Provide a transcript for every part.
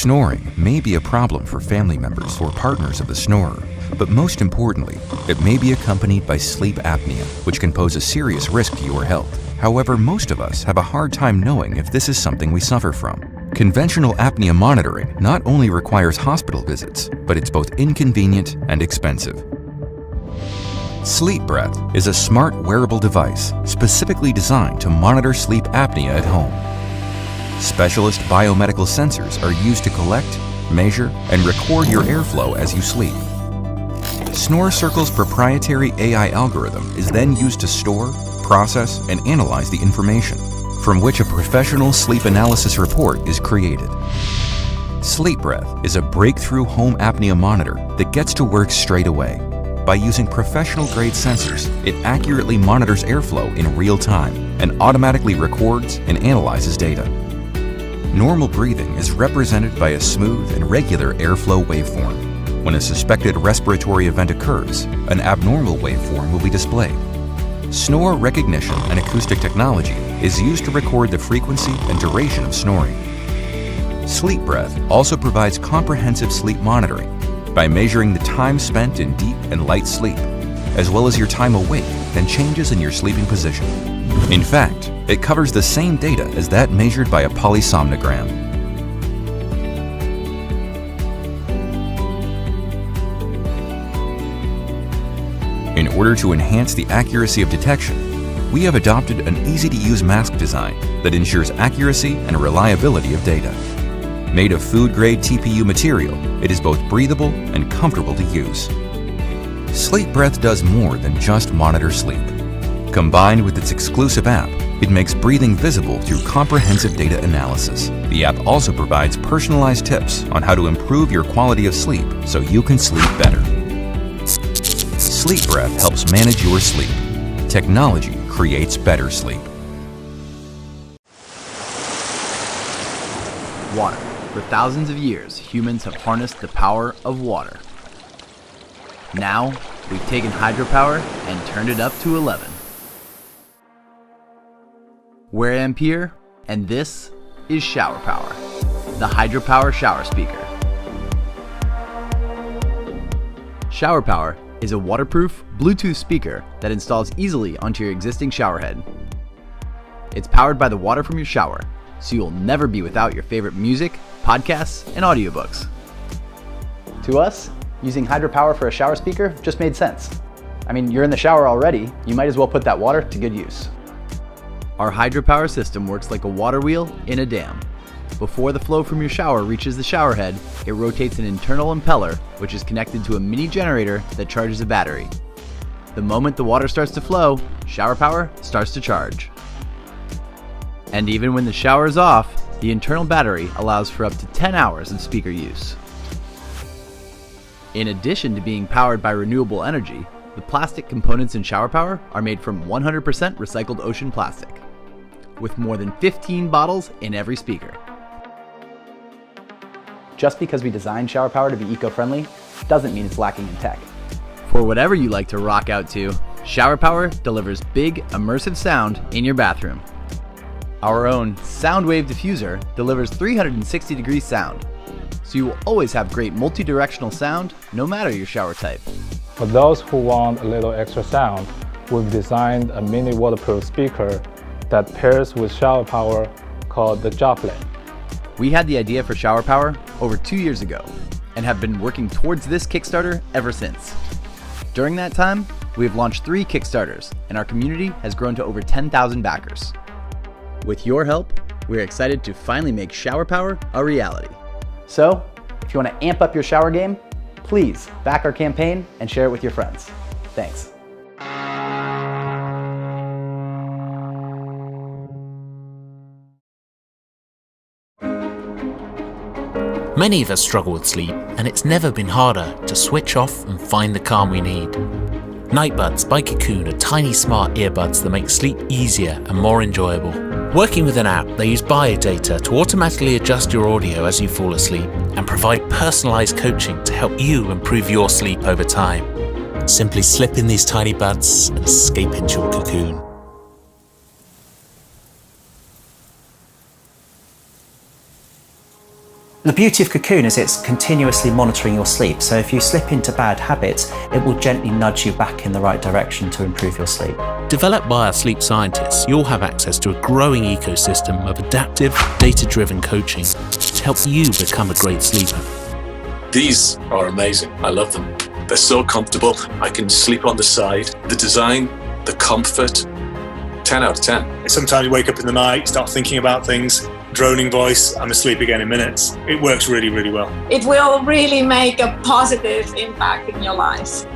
Snoring may be a problem for family members or partners of the snorer, but most importantly, it may be accompanied by sleep apnea, which can pose a serious risk to your health. However, most of us have a hard time knowing if this is something we suffer from. Conventional apnea monitoring not only requires hospital visits, but it's both inconvenient and expensive. Sleepbreath is a smart wearable device specifically designed to monitor sleep apnea at home. Specialist biomedical sensors are used to collect, measure, and record your airflow as you sleep. SnoreCircle's proprietary AI algorithm is then used to store, process, and analyze the information, from which a professional sleep analysis report is created. Sleepbreath is a breakthrough home apnea monitor that gets to work straight away. By using professional-grade sensors, it accurately monitors airflow in real time and automatically records and analyzes data. Normal breathing is represented by a smooth and regular airflow waveform. When a suspected respiratory event occurs, an abnormal waveform will be displayed. Snore recognition and acoustic technology is used to record the frequency and duration of snoring. Sleepbreath also provides comprehensive sleep monitoring by measuring the time spent in deep and light sleep, as well as your time awake and changes in your sleeping position. In fact, it covers the same data as that measured by a polysomnogram. In order to enhance the accuracy of detection, we have adopted an easy-to-use mask design that ensures accuracy and reliability of data. Made of food-grade TPU material, it is both breathable and comfortable to use. Sleepbreath does more than just monitor sleep. Combined with its exclusive app, it makes breathing visible through comprehensive data analysis. The app also provides personalized tips on how to improve your quality of sleep so you can sleep better. Sleepbreath helps manage your sleep. Technology creates better sleep. Water. For thousands of years, humans have harnessed the power of water. Now, we've taken hydropower and turned it up to 11. We're Ampere, and this is Shower Power, the Hydropower shower speaker. Shower Power is a waterproof Bluetooth speaker that installs easily onto your existing shower head. It's powered by the water from your shower, so you'll never be without your favorite music, podcasts, and audiobooks. To us, using hydropower for a shower speaker just made sense. I mean, you're in the shower already, you might as well put that water to good use. Our hydropower system works like a water wheel in a dam. Before the flow from your shower reaches the shower head, it rotates an internal impeller, which is connected to a mini generator that charges a battery. The moment the water starts to flow, shower power starts to charge. And even when the shower is off, the internal battery allows for up to 10 hours of speaker use. In addition to being powered by renewable energy, the plastic components in shower power are made from 100% recycled ocean plastic, with more than 15 bottles in every speaker. Just because we designed shower power to be eco-friendly doesn't mean it's lacking in tech. For whatever you like to rock out to, shower power delivers big, immersive sound in your bathroom. Our own sound wave diffuser delivers 360-degree sound, so you will always have great multi-directional sound no matter your shower type. For those who want a little extra sound, we've designed a mini waterproof speaker that pairs with shower power called the Droplet. We had the idea for shower power over 2 years ago and have been working towards this Kickstarter ever since. During that time, we have launched 3 Kickstarters and our community has grown to over 10,000 backers. With your help, we're excited to finally make shower power a reality. So, if you want to amp up your shower game, please back our campaign and share it with your friends. Thanks. Many of us struggle with sleep, and it's never been harder to switch off and find the calm we need. NightBuds by Cocoon are tiny smart earbuds that make sleep easier and more enjoyable. Working with an app, they use biodata to automatically adjust your audio as you fall asleep and provide personalised coaching to help you improve your sleep over time. Simply slip in these tiny buds and escape into your cocoon. The beauty of Cocoon is it's continuously monitoring your sleep. So if you slip into bad habits, it will gently nudge you back in the right direction to improve your sleep. Developed by our sleep scientists, you'll have access to a growing ecosystem of adaptive, data-driven coaching to help you become a great sleeper. These are amazing. I love them. They're so comfortable. I can sleep on the side. The design, the comfort, 10 out of 10. Sometimes you wake up in the night, start thinking about things, droning voice, I'm asleep again in minutes. It works really, really well. It will really make a positive impact in your life.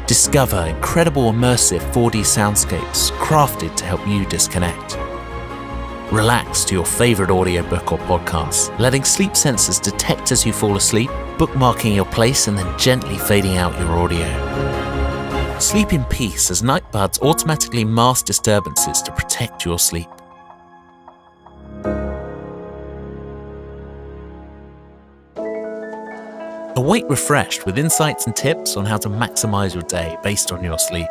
Discover incredible immersive 4D soundscapes crafted to help you disconnect. Relax to your favorite audiobook or podcast, letting sleep sensors detect as you fall asleep, bookmarking your place and then gently fading out your audio. Sleep in peace as NightBuds automatically mask disturbances to protect your sleep. Awake refreshed with insights and tips on how to maximize your day based on your sleep.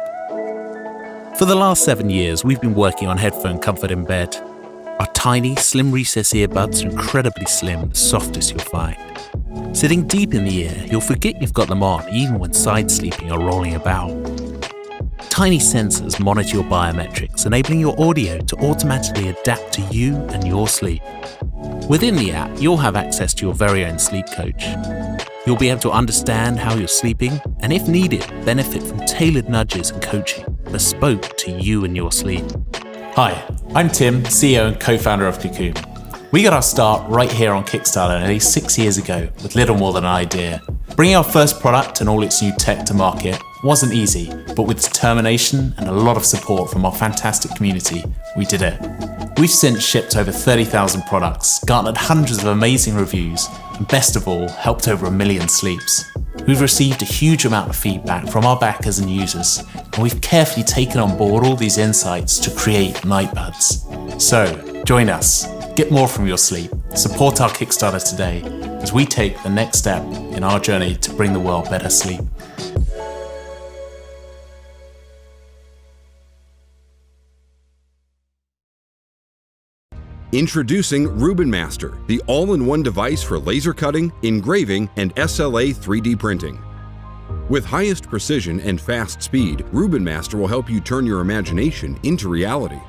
For the last 7 years, we've been working on headphone comfort in bed. Our tiny, slim recess earbuds are incredibly slim, the softest you'll find. Sitting deep in the ear, you'll forget you've got them on even when side sleeping or rolling about. Tiny sensors monitor your biometrics, enabling your audio to automatically adapt to you and your sleep. Within the app, you'll have access to your very own sleep coach. You'll be able to understand how you're sleeping and, if needed, benefit from tailored nudges and coaching bespoke to you and your sleep. Hi, I'm Tim, CEO and co-founder of Cocoon. We got our start right here on Kickstarter nearly 6 years ago with little more than an idea. Bringing our first product and all its new tech to market wasn't easy, but with determination and a lot of support from our fantastic community, we did it. We've since shipped over 30,000 products, garnered hundreds of amazing reviews, and best of all, helped over 1 million sleeps. We've received a huge amount of feedback from our backers and users, and we've carefully taken on board all these insights to create NightBuds. So, join us, get more from your sleep, support our Kickstarter today as we take the next step in our journey to bring the world better sleep. Introducing Rubanmaster, the all-in-one device for laser cutting, engraving, and SLA 3D printing. With highest precision and fast speed, Rubanmaster will help you turn your imagination into reality.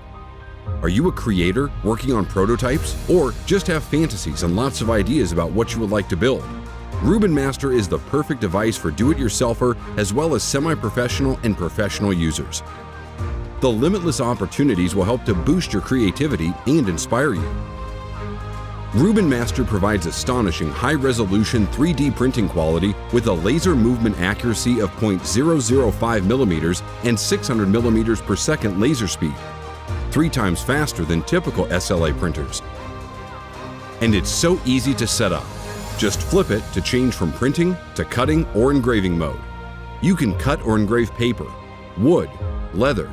Are you a creator working on prototypes, or just have fantasies and lots of ideas about what you would like to build? Rubanmaster is the perfect device for do-it-yourselfer as well as semi-professional and professional users. The limitless opportunities will help to boost your creativity and inspire you. Rubanmaster provides astonishing high-resolution 3D printing quality with a laser movement accuracy of 0.005 millimeters and 600 millimeters per second laser speed, 3 times faster than typical SLA printers. And it's so easy to set up. Just flip it to change from printing to cutting or engraving mode. You can cut or engrave paper, wood, leather,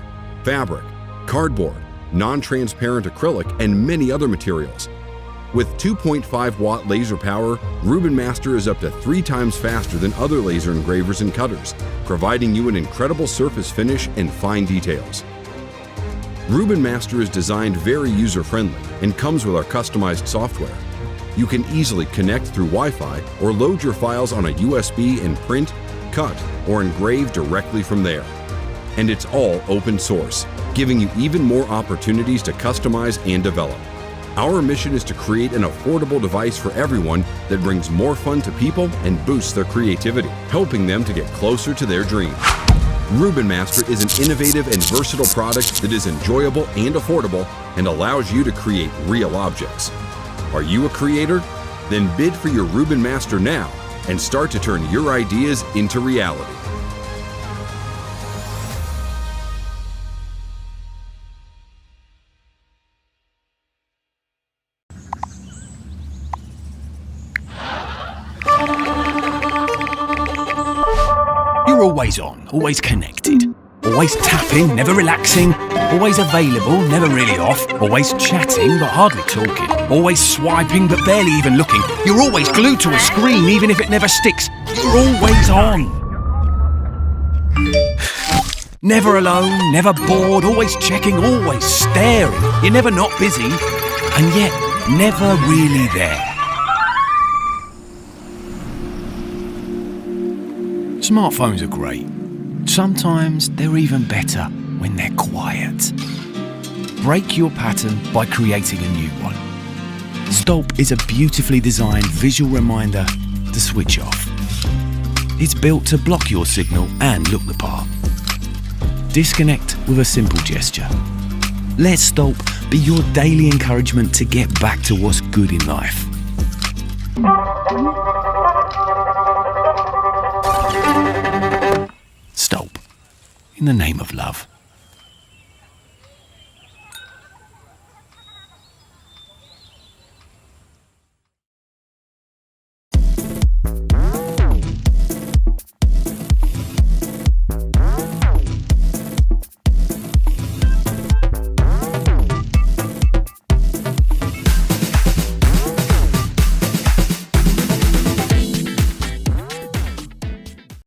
fabric, cardboard, non-transparent acrylic, and many other materials. With 2.5 watt laser power, Rubanmaster is up to 3 times faster than other laser engravers and cutters, providing you an incredible surface finish and fine details. Rubanmaster is designed very user-friendly and comes with our customized software. You can easily connect through Wi-Fi or load your files on a USB and print, cut, or engrave directly from there. And it's all open source, giving you even more opportunities to customize and develop. Our mission is to create an affordable device for everyone that brings more fun to people and boosts their creativity, helping them to get closer to their dreams. Rubanmaster is an innovative and versatile product that is enjoyable and affordable and allows you to create real objects. Are you a creator? Then bid for your Rubanmaster now and start to turn your ideas into reality. You're always on, always connected, always tapping, never relaxing, always available, never really off, always chatting but hardly talking, always swiping but barely even looking. You're always glued to a screen even if it never sticks. You're always on. Never alone, never bored, always checking, always staring. You're never not busy, and yet never really there. Smartphones are great. Sometimes they're even better when they're quiet. Break your pattern by creating a new one. Stolp is a beautifully designed visual reminder to switch off. It's built to block your signal and look the part. Disconnect with a simple gesture. Let Stolp be your daily encouragement to get back to what's good in life. Stolp, in the name of love.